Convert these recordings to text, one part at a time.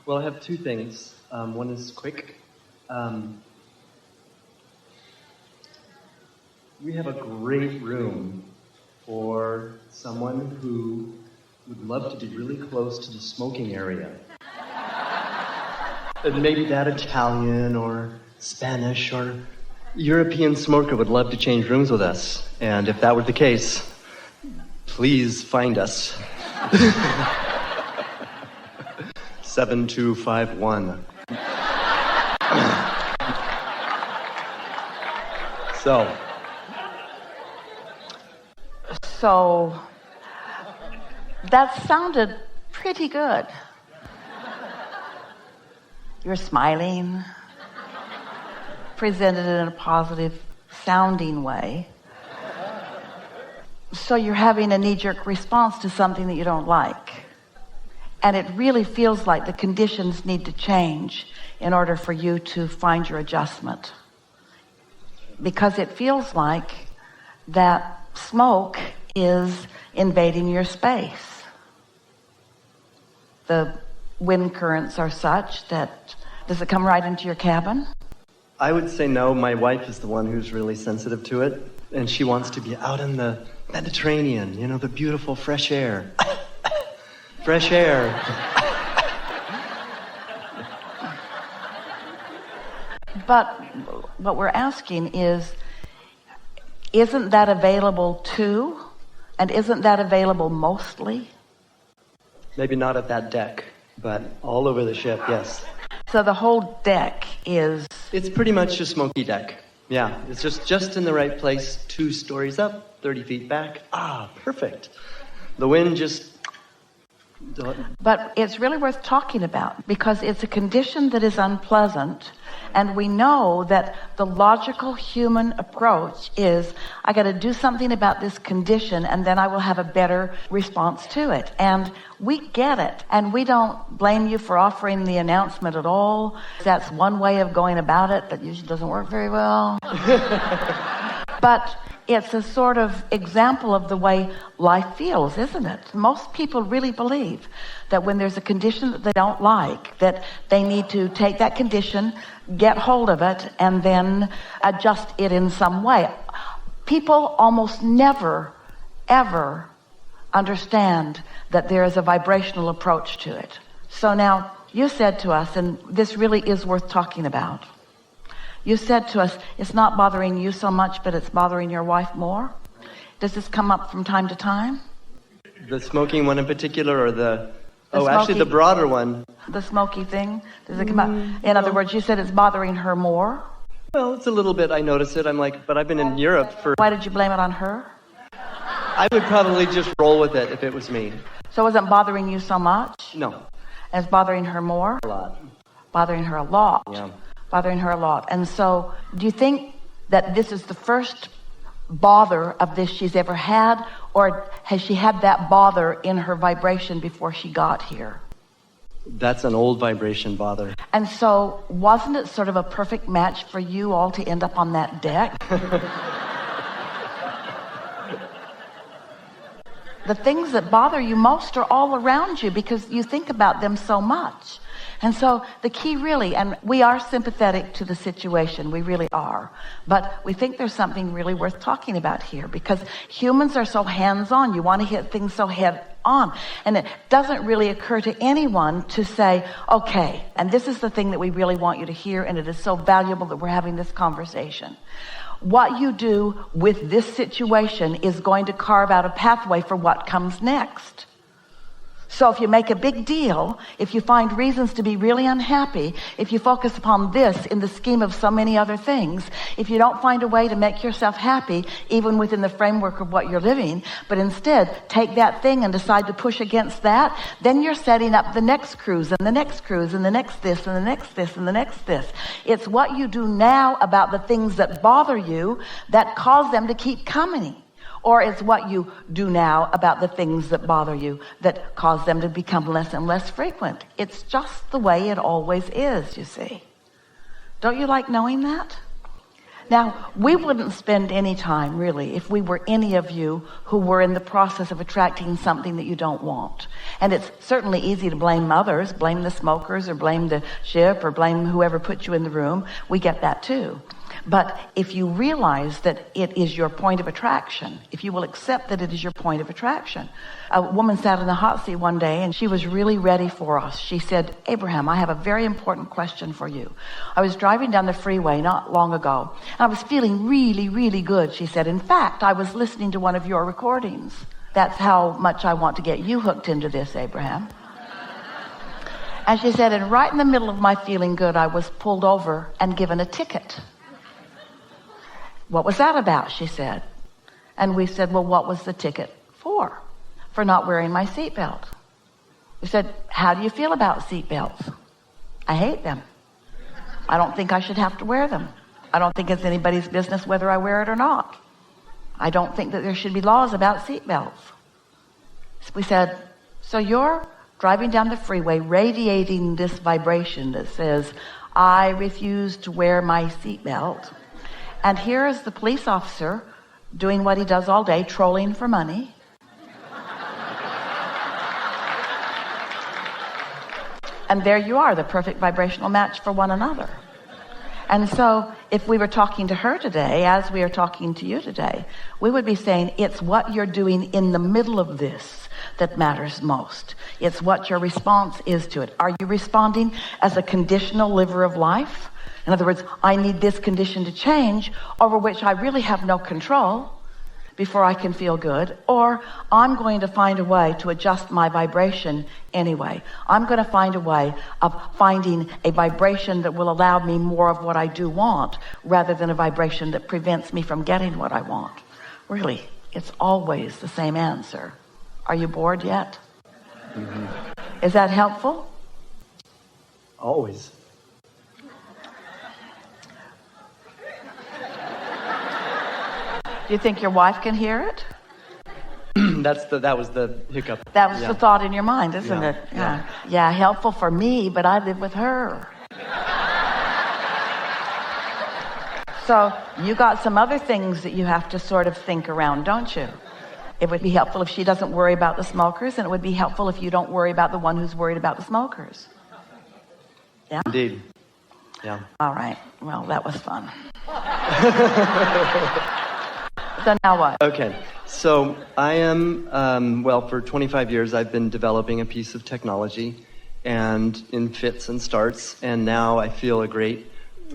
Well, I have two things. One is quick. We have a great room for someone who would love to be really close to the smoking area. And maybe that Italian or Spanish or European smoker would love to change rooms with us. And if that were the case, please find us. 7251. So that sounded pretty good. You're smiling, presented it in a positive sounding way. So you're having a knee-jerk response to something that you don't like. And it really feels like the conditions need to change in order for you to find your adjustment. Because it feels like that smoke is invading your space. The wind currents are such that, does it come right into your cabin? I would say no. My wife is the one who's really sensitive to it. And she wants to be out in the Mediterranean, you know, the beautiful fresh air. Fresh air. But what we're asking is, isn't that available too? And isn't that available mostly? Maybe not at that deck, but all over the ship, yes. So the whole deck is... It's pretty much a smoky deck. Yeah, it's just in the right place, 2 stories up, 30 feet back. Ah, perfect. The wind just... But it's really worth talking about because it's a condition that is unpleasant, and we know that the logical human approach is, I got to do something about this condition and then I will have a better response to it. And we get it, and we don't blame you for offering the announcement at all. That's one way of going about it that usually doesn't work very well. But it's a sort of example of the way life feels, isn't it? Most people really believe that when there's a condition that they don't like, that they need to take that condition, get hold of it, and then adjust it in some way. People almost never, ever understand that there is a vibrational approach to it. So now, you said to us, and this really is worth talking about, you said to us, it's not bothering you so much, but it's bothering your wife more. Does this come up from time to time? The smoking one in particular, or actually the broader one. The smoky thing? Does it come up? In other words, you said it's bothering her more? Well, it's a little bit, I notice it. I'm like, but I've been in Europe for... Why did you blame it on her? I would probably just roll with it if it was me. So it wasn't bothering you so much? No. And it's bothering her more? A lot. Bothering her a lot. Yeah. Bothering her a lot. And so, do you think that this is the first bother of this she's ever had, or has she had that bother in her vibration before she got here? That's an old vibration bother. And so, wasn't it sort of a perfect match for you all to end up on that deck? The things that bother you most are all around you because you think about them so much. And so the key really, and we are sympathetic to the situation, we really are, but we think there's something really worth talking about here because humans are so hands-on. You want to hit things so head-on, and it doesn't really occur to anyone to say, okay, and this is the thing that we really want you to hear, and it is so valuable that we're having this conversation. What you do with this situation is going to carve out a pathway for what comes next. So if you make a big deal, if you find reasons to be really unhappy, if you focus upon this in the scheme of so many other things, if you don't find a way to make yourself happy, even within the framework of what you're living, but instead take that thing and decide to push against that, then you're setting up the next cruise and the next cruise and the next this and the next this and the next this. It's what you do now about the things that bother you that cause them to keep coming. Or it's what you do now about the things that bother you that cause them to become less and less frequent. It's just the way it always is, you see. Don't you like knowing that? Now, we wouldn't spend any time, really, if we were any of you who were in the process of attracting something that you don't want. And it's certainly easy to blame others, blame the smokers, or blame the ship, or blame whoever put you in the room. We get that too. But if you realize that it is your point of attraction, if you will accept that it is your point of attraction. A woman sat in the hot seat one day and she was really ready for us. She said, Abraham, I have a very important question for you. I was driving down the freeway not long ago and I was feeling really, really good. She said, in fact, I was listening to one of your recordings. That's how much I want to get you hooked into this, Abraham. And she said, and right in the middle of my feeling good, I was pulled over and given a ticket. What was that about? She said. And we said, well, what was the ticket for? For not wearing my seatbelt. We said, how do you feel about seatbelts? I hate them. I don't think I should have to wear them. I don't think it's anybody's business whether I wear it or not. I don't think that there should be laws about seatbelts. We said, so you're driving down the freeway radiating this vibration that says, I refuse to wear my seatbelt. And here is the police officer doing what he does all day, trolling for money. And there you are, the perfect vibrational match for one another. And so if we were talking to her today, as we are talking to you today, we would be saying it's what you're doing in the middle of this that matters most. It's what your response is to it. Are you responding as a conditional liver of life? In other words, I need this condition to change over which I really have no control before I can feel good, or I'm going to find a way to adjust my vibration anyway. I'm going to find a way of finding a vibration that will allow me more of what I do want rather than a vibration that prevents me from getting what I want. Really, it's always the same answer. Are you bored yet? Mm-hmm. Is that helpful? Always. Do you think your wife can hear it? That was the hiccup. That was the thought in your mind, isn't it? Yeah. Helpful for me, but I live with her. So you got some other things that you have to sort of think around, don't you? It would be helpful if she doesn't worry about the smokers, and it would be helpful if you don't worry about the one who's worried about the smokers. Yeah? Indeed. Yeah. All right. Well, that was fun. So now what? Okay. So I am, for 25 years, I've been developing a piece of technology and in fits and starts, and now I feel a great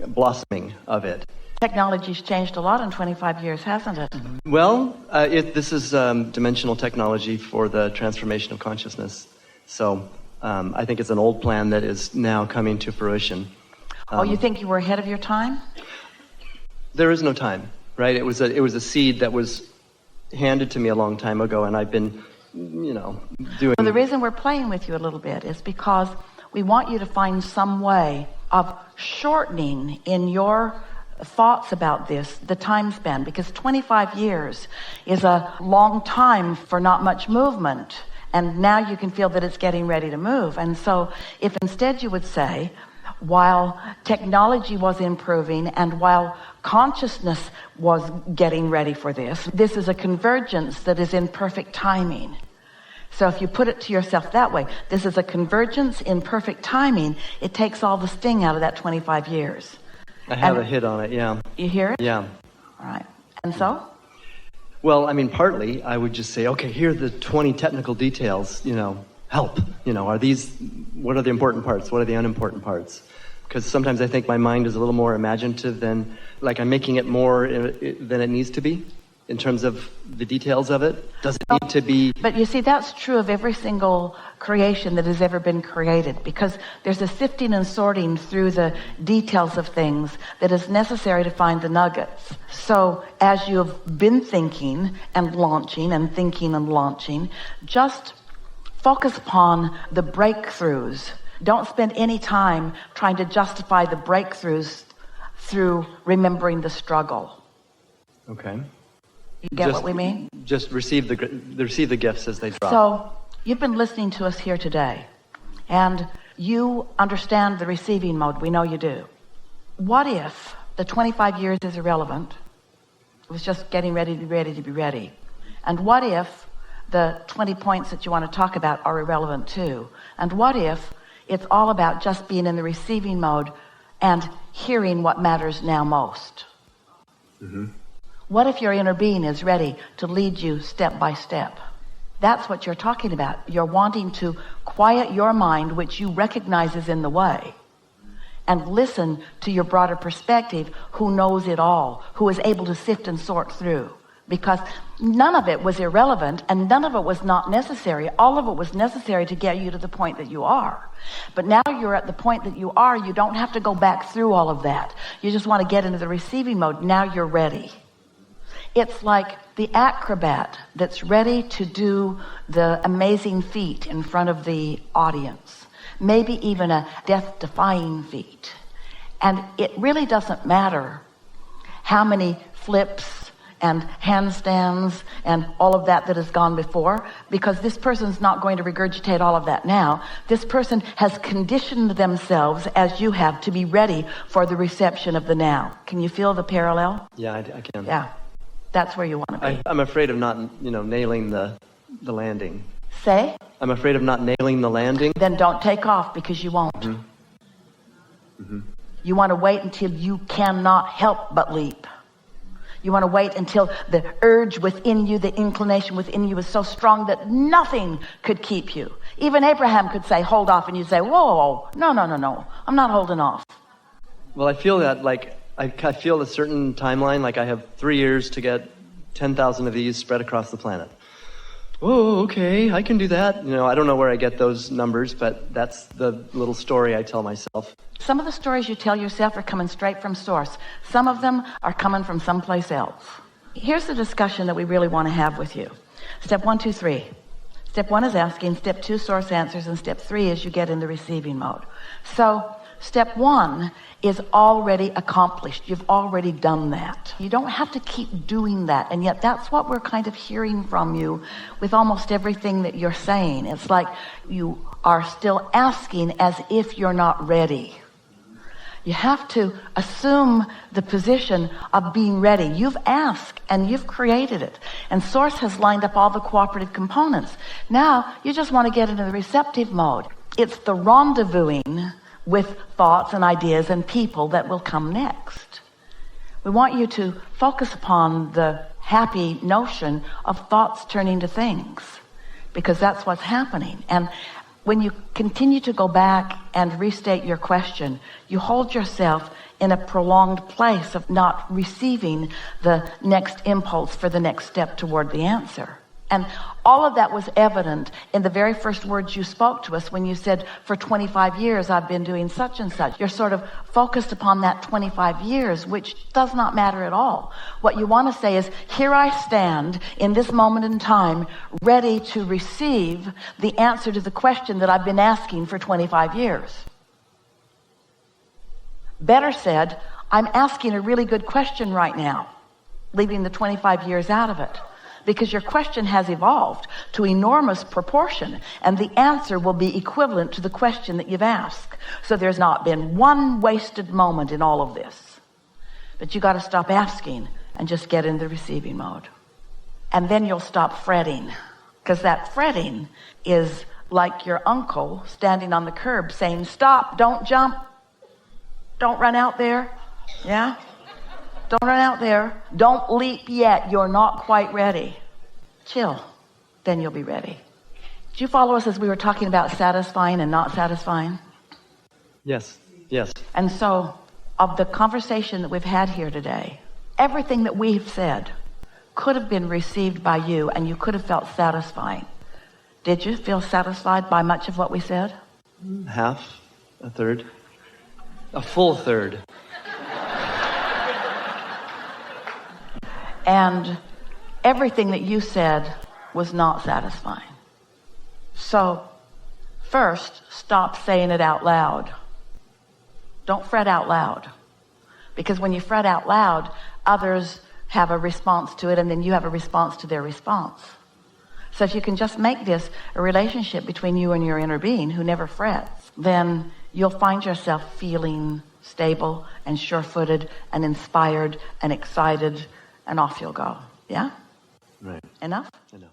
blossoming of it. Technology's changed a lot in 25 years, hasn't it? Well, this is dimensional technology for the transformation of consciousness. So I think it's an old plan that is now coming to fruition. You think you were ahead of your time? There is no time, right? It was a seed that was handed to me a long time ago, and I've been, doing... Well, the reason we're playing with you a little bit is because we want you to find some way of shortening in your thoughts about this, the time span, because 25 years is a long time for not much movement. And now you can feel that it's getting ready to move. And so if instead you would say, while technology was improving and while consciousness was getting ready for this is a convergence that is in perfect timing. So if you put it to yourself that way, this is a convergence in perfect timing, it takes all the sting out of that 25 years. I have a hit on it, yeah. You hear it? Yeah. All right. And so? Well, partly I would just say, okay, here are the 20 technical details, help. What are the important parts? What are the unimportant parts? Because sometimes I think my mind is a little more imaginative than, I'm making it more than it needs to be in terms of the details of it. Does it need to be... But you see, that's true of every single creation that has ever been created, because there's a sifting and sorting through the details of things that is necessary to find the nuggets. So as you have been thinking and launching and thinking and launching, just focus upon the breakthroughs. Don't spend any time trying to justify the breakthroughs through remembering the struggle. Okay. You get what we mean? Just receive the gifts as they drop. So you've been listening to us here today, and you understand the receiving mode. We know you do. What if the 25 years is irrelevant? It was just getting ready to be ready to be ready. And what if the 20 points that you want to talk about are irrelevant too? And what if it's all about just being in the receiving mode and hearing what matters now most? Mm-hmm. What if your inner being is ready to lead you step by step? That's what you're talking about. You're wanting to quiet your mind, which you recognize is in the way, and listen to your broader perspective, who knows it all, who is able to sift and sort through. Because none of it was irrelevant and none of it was not necessary. All of it was necessary to get you to the point that you are. But now you're at the point that you are, you don't have to go back through all of that. You just want to get into the receiving mode. Now you're ready. It's like the acrobat that's ready to do the amazing feat in front of the audience. Maybe even a death-defying feat. And it really doesn't matter how many flips and handstands and all of that has gone before, because this person's not going to regurgitate all of that now. This person has conditioned themselves, as you have, to be ready for the reception of the now. Can you feel the parallel? Yeah, I can. Yeah, that's where you want to be. I'm afraid of not, nailing the landing. Say? I'm afraid of not nailing the landing. Then don't take off, because you won't. Mm-hmm. Mm-hmm. You want to wait until you cannot help but leap. You want to wait until the urge within you, the inclination within you is so strong that nothing could keep you. Even Abraham could say, hold off, and you say, whoa, no, I'm not holding off. Well, I feel that, I feel a certain timeline, like I have 3 years to get 10,000 of these spread across the planet. Oh, okay, I can do that. I don't know where I get those numbers, but that's the little story I tell myself. Some of the stories you tell yourself are coming straight from source. Some of them are coming from someplace else. Here's the discussion that we really want to have with you. Step 1, 2, 3. Step 1 is asking. Step 2, source answers. And step 3 is you get in the receiving mode. So step 1 is already accomplished. You've already done that. You don't have to keep doing that. And yet that's what we're kind of hearing from you with almost everything that you're saying. It's like you are still asking as if you're not ready. You have to assume the position of being ready. You've asked and you've created it. And Source has lined up all the cooperative components. Now you just want to get into the receptive mode. It's the rendezvousing with thoughts and ideas and people that will come next. We want you to focus upon the happy notion of thoughts turning to things, because that's what's happening. And when you continue to go back and restate your question, you hold yourself in a prolonged place of not receiving the next impulse for the next step toward the answer. And all of that was evident in the very first words you spoke to us when you said, for 25 years I've been doing such and such. You're sort of focused upon that 25 years, which does not matter at all. What you want to say is, here I stand in this moment in time, ready to receive the answer to the question that I've been asking for 25 years. Better said, I'm asking a really good question right now, leaving the 25 years out of it. Because your question has evolved to enormous proportion, and the answer will be equivalent to the question that you've asked. So there's not been one wasted moment in all of this. But you got to stop asking and just get in the receiving mode. And then you'll stop fretting, because that fretting is like your uncle standing on the curb saying, stop, don't jump, don't run out there. Yeah? Don't run out there. Don't leap yet. You're not quite ready. Chill. Then you'll be ready. Did you follow us as we were talking about satisfying and not satisfying? Yes. And so, of the conversation that we've had here today, everything that we've said could have been received by you, and you could have felt satisfying. Did you feel satisfied by much of what we said? Half, a third, a full third. And everything that you said was not satisfying. So, first, stop saying it out loud. Don't fret out loud. Because when you fret out loud, others have a response to it, and then you have a response to their response. So if you can just make this a relationship between you and your inner being who never frets, then you'll find yourself feeling stable and sure-footed and inspired and excited, and off you'll go. Yeah? Right. Enough? Enough.